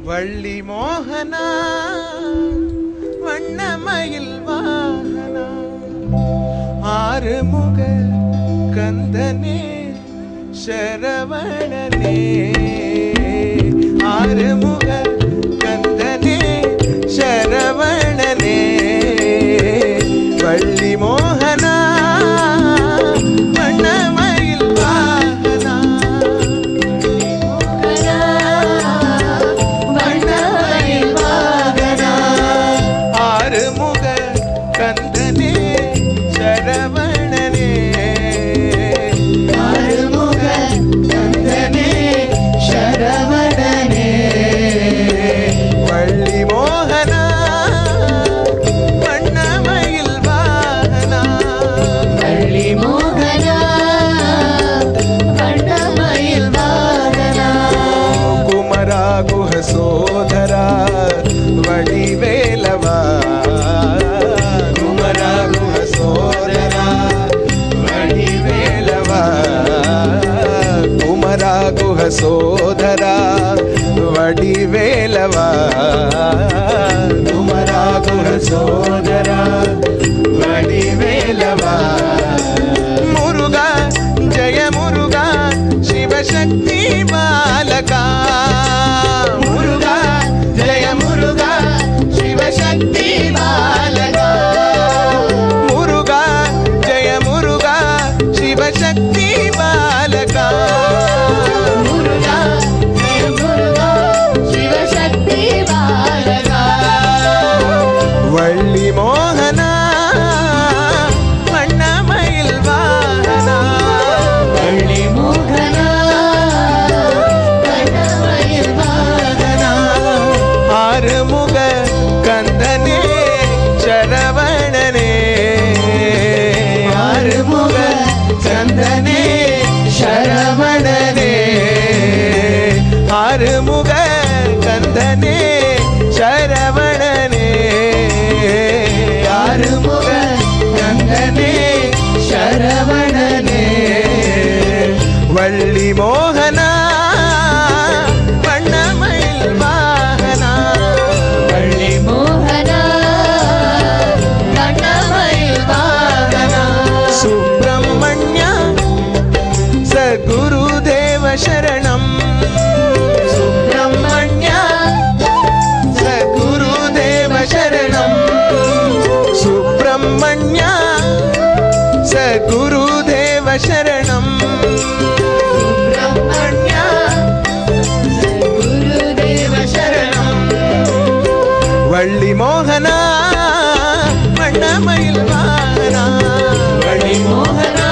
வள்ளி மோகனா வண்ணமயில் வாகனா ஆறுமுக கந்தனே சரவணனே ஆறுமுக கந்தனே சரவணனே வள்ளி மோகனா வண்ணமயில் வாகனா வண்ணமயில் வாகனா ஆறுமுக கந்தனே சரவணனே ஆறுமுக கந்தனே சரவணனே வள்ளி மோகனா வண்ணமயில் வாகனா வள்ளி மோகனா வண்ணமயில் வாகனா குமரா குஹ சோதரா வடிவேலவா குமரா குஹ சோதரா வடிவேலவா குமரா குஹ சோதரா வடிவேலவா குமரா குஹ சோதரா வடிவேலவா முருகா ஜெய முருகா சிவசக்தி பாலகா முருகா ஜெய முருகா சிவசக்தி பாலகா முருகா ஜெய முருகா சிவசக்தி பாலகா முருகா ஜெய முருகா சிவசக்தி பாலகா வள்ளி மோகனா வண்ணமயில் வாகனா வள்ளி மோகனா வண்ணமயில் வாகனா ஆறுமுக கந்தனே சரவணனே ஆறுமுக கந்தனே சரவணனே ஆறுமுக கந்தனே சரவணனே ஆறுமுக கந்தனே சரவணனே வள்ளி மோகனா வண்ணமயில் வாகனா வள்ளி மோகனா வண்ணமயில் வாகனா சுப்பிரமணிய சத்குருதேவ சரணம் சுப்பிரமணிய சத்குருதேவ சரணம் சுப்பிரமணிய சத்குருதேவ சரணம் சுப்பிரமணிய சத்குருதேவ சரணம் வள்ளி மோகனா வண்ணமயில் வாகனா வள்ளி மோகனா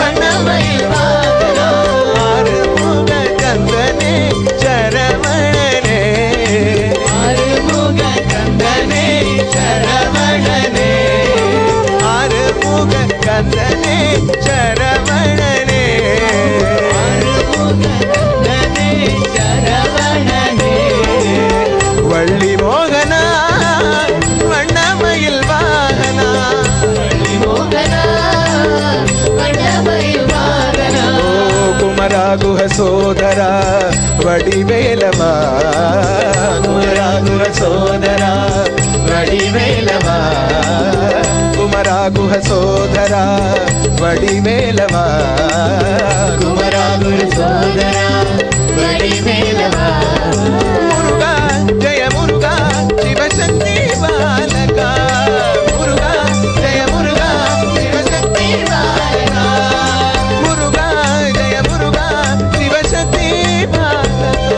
வண்ணமயில் வாகனா ஆறுமுக கந்தனே சரவணனே ஆறுமுக கந்தனே சரவணனே ஆறுமுக கந்தனே சரவணனே ஆறுமுக கந்தனே சரவணனே வள்ளி மோகனா வண்ணமயில் வாகனா வள்ளி மோகனா வண்ணமயில் வாகனா ஓ குமரா குஹ சோதரா வடிவேலவா குமரா குஹ சோதரா வடிவேலவா குமரா குஹ சோதரா வடிவேலவா குமரா குஹ சோதரா வடிவேலவா முருகா ஜெய முருகா சிவசக்தி பாலகா முருகா ஜெய முருகா சிவசக்தி பாலகா முருகா ஜெய முருகா சிவசக்தி பாலகா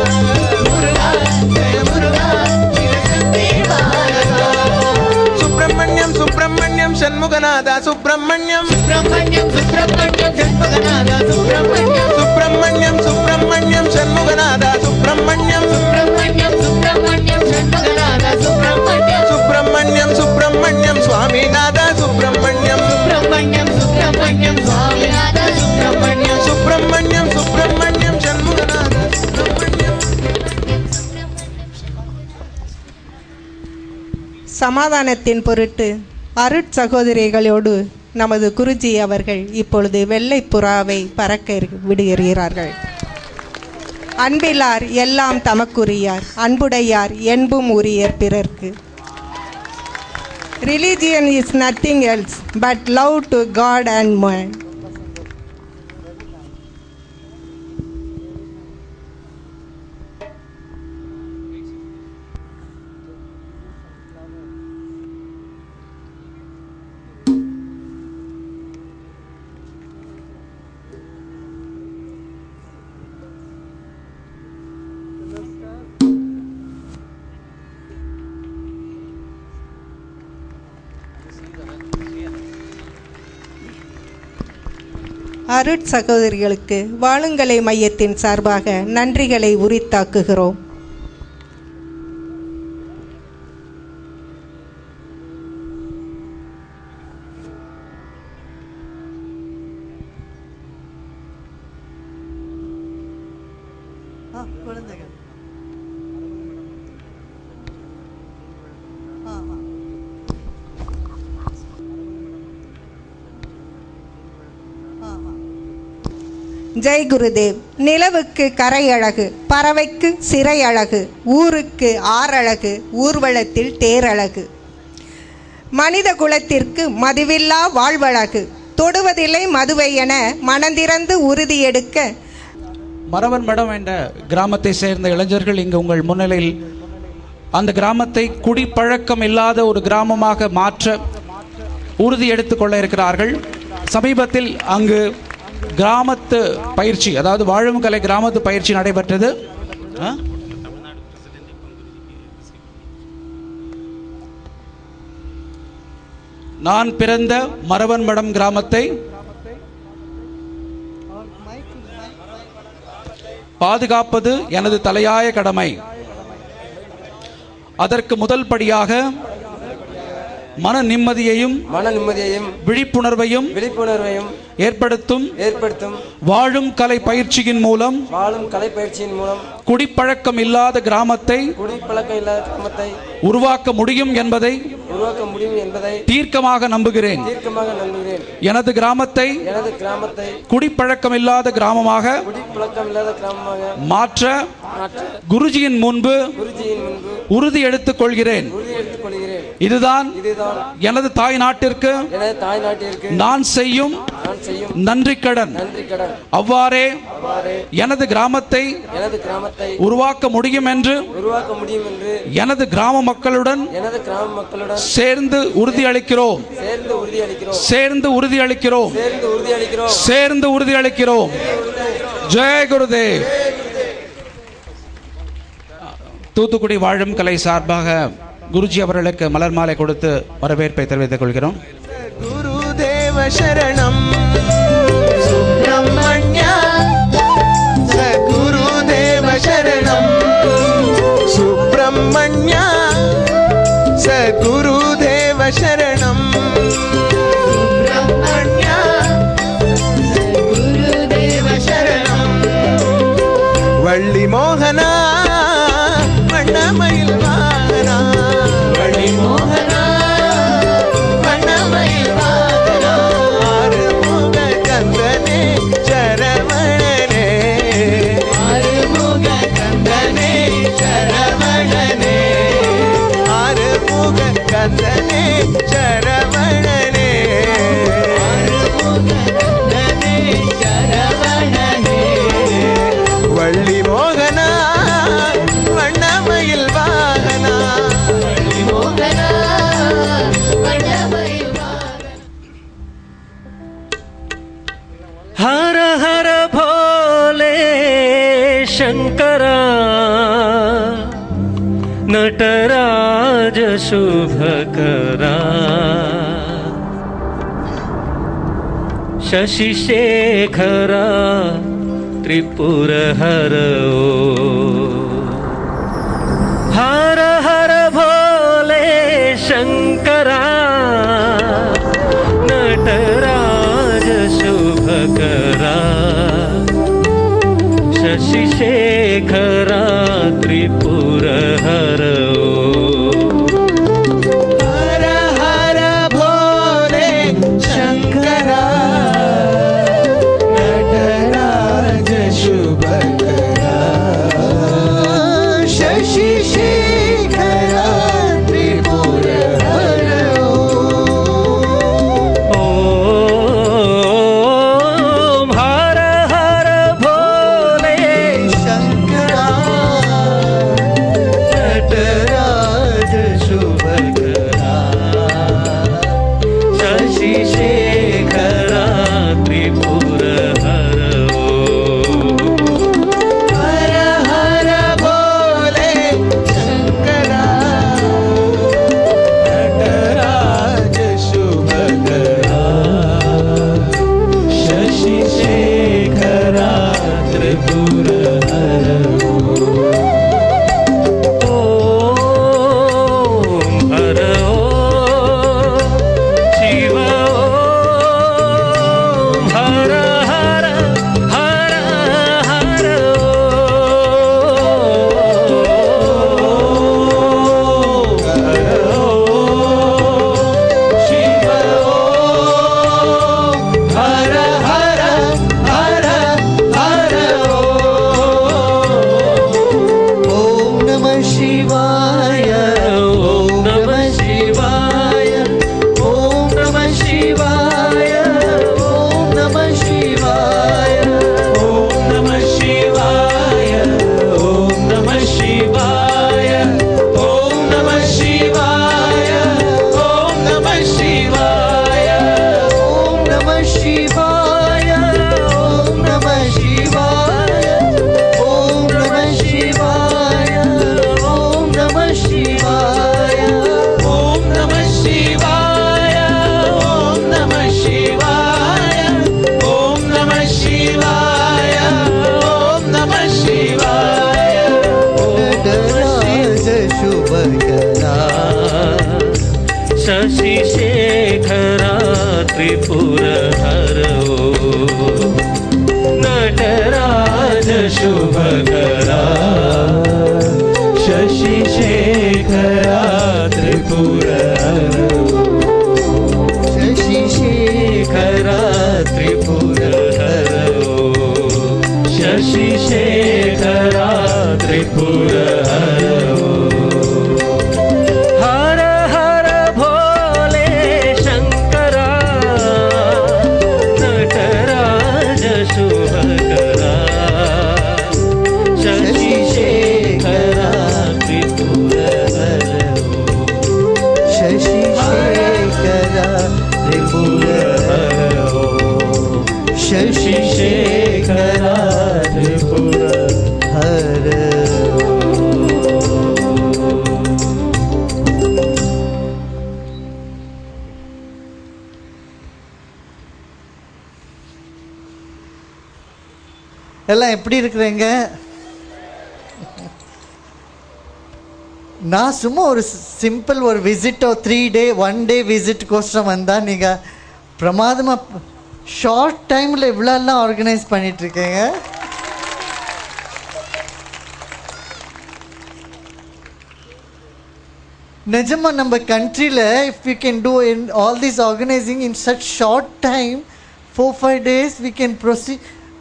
முருகா ஜெய முருகா சிவசக்தி பாலகா சுப்பிரமணியம் சுப்பிரமணியம் சண்முகநாதா சுப்பிரமணியம் சுப்பிரமணியம் சுப்பிரமணியம் சண்முகநாதா சுப்பிரமணியம் சுப்பிரமணியம் சுப்பிரமணியம் சண்முகநாதா சுப்பிரமணியம் சுப்பிரமணியம் சுப்பிரமணியம் சண்முகநாதா சுப்பிரமணியம் சுப்பிரமணியம் சுப்பிரமணியம் சுவாமிநாதா சுப்பிரமணியம் சுப்பிரமணியம் சுப்பிரமணியம் சுவாமிநாதா சுப்பிரமணியம் சுப்பிரமணியம் சுப்பிரமணியம் சண்முகநாதா சுப்பிரமணியம். சமாதானத்தின் பொருட்டு அருட்சகோதரிகளோடு நமது குருஜி அவர்கள் இப்பொழுது வெள்ளை புறாவை பறக்க விடுகிறார்கள். அன்பிலார் எல்லாம் தமக்குரியார், அன்புடையார் என்பும் உரியர் பிறர்க்கு. Religion is nothing else but love to God and man. அருட் சகோதரிகளுக்கு வாழுங்கலை மையத்தின் சார்பாக நன்றிகளை உரித்தாக்குகிறோம். ஜெய் குருதேவ். நிலவுக்கு கரை அழகு, பறவைக்கு சிறை அழகு, ஊருக்கு ஆறழகு, ஊர்வலத்தில் தேரழகு. மனித குலத்திற்கு மதுவில்லா வாழ்வழகு, தொடுவதில்லை மதுவை என மனந்திறந்து உறுதி எடுக்க. மரவன் மடம் என்ற கிராமத்தை சேர்ந்த இளைஞர்கள் இங்கு உங்கள் முன்னிலையில் அந்த கிராமத்தை குடிப்பழக்கம் இல்லாத ஒரு கிராமமாக மாற்ற உறுதி எடுத்துக்கொள்ள இருக்கிறார்கள். சமீபத்தில் அங்கு கிராமத்து பயிற்சி, அதாவது வாழும் கலை கிராமத்து பயிற்சி நடைபெற்றது. நான் பிறந்த மரவன் மடம் கிராமத்தை பாதுகாப்பது எனது தலையாய கடமை. அதற்கு முதல் படியாக மன நிம்மதியையும் விழிப்புணர்வையும் ஏற்படுத்தும் வாழும் கலை பயிற்சியின் மூலம் குடிப்பழக்கம் இல்லாத கிராமத்தை உருவாக்க முடியும் என்பதை தீர்க்கமாக நம்புகிறேன். எனது கிராமத்தை குடிப்பழக்கம் இல்லாத கிராமமாக மாற்ற குருஜியின் முன்பு உறுதி எடுத்துக் கொள்கிறேன். இதுதான் எனது தாய் நாட்டிற்கு நான் செய்யும் நன்றி கடன். அவ்வாறே எனது கிராமத்தை உருவாக்க முடியும் என்று எனது கிராம மக்களுடன் சேர்ந்து உறுதியளிக்கிறோம். ஜெய் குருதேவ். தூத்துக்குடி வாழும் கலை சார்பாக குருஜி அவர்களுக்கு மலர் மாலை கொடுத்து வரவேற்பை தெரிவித்துக் கொள்கிறோம். குருதேவ சரணம் சுப்பிரமணிய சகுருதேவ சரணம் சுப்பிரமணிய சகுருதேவ சரணம் சுப்பிரமணிய சகுருதேவ சரணம். வள்ளி மோகனா வண்ணமயில் வாகனா, வள்ளி மோகனா வண்ணமயில் வாகனா, ஆறுமுக கந்தனே சரவணனே, ஆறுமுக கந்தனே சரவணனே, ஆறுமுக கந்தனே சரவணனே, ஆறுமுக கந்தனே சரவணனே. வள்ளி மோகனா வண்ணமயில் வாகனா, வள்ளி மோகனா வண்ணமயில் வாகனா. हर हर भोले शंकरा, नटराज शुभकरा, शशिशेखरा त्रिपुरहरो. हर हर भोले शंकरा, नटराज शुभकरा, शशिशेखरा त्रिपुरहरो. हर हर भोले शंकरा, नटराज शुभकरा, शशि शेखरा त्रिपुर हरो नटराज शुभकरा शशि शेखरा त्रिपुर हरो शशि शेखरा त्रिपुर हरो शशि शेखरा त्रिपुर हरो शशि शेखरा त्रिपुर हरो எல்லாம் எப்படி இருக்கிறீங்க? நான் சும்மா ஒரு சிம்பிள் ஒரு விசிட்டோ 3 டே 1 டே விசிட்டுக்கோசரம் வந்தால் நீங்கள் பிரமாதமாக ஷார்ட் டைமில் இவ்வளோலாம் ஆர்கனைஸ் பண்ணிகிட்ருக்கீங்க. நிஜமாக நம்ம கண்ட்ரியில் if you can do in all this organising in such short time 4-5 days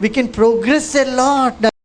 we can progress a lot.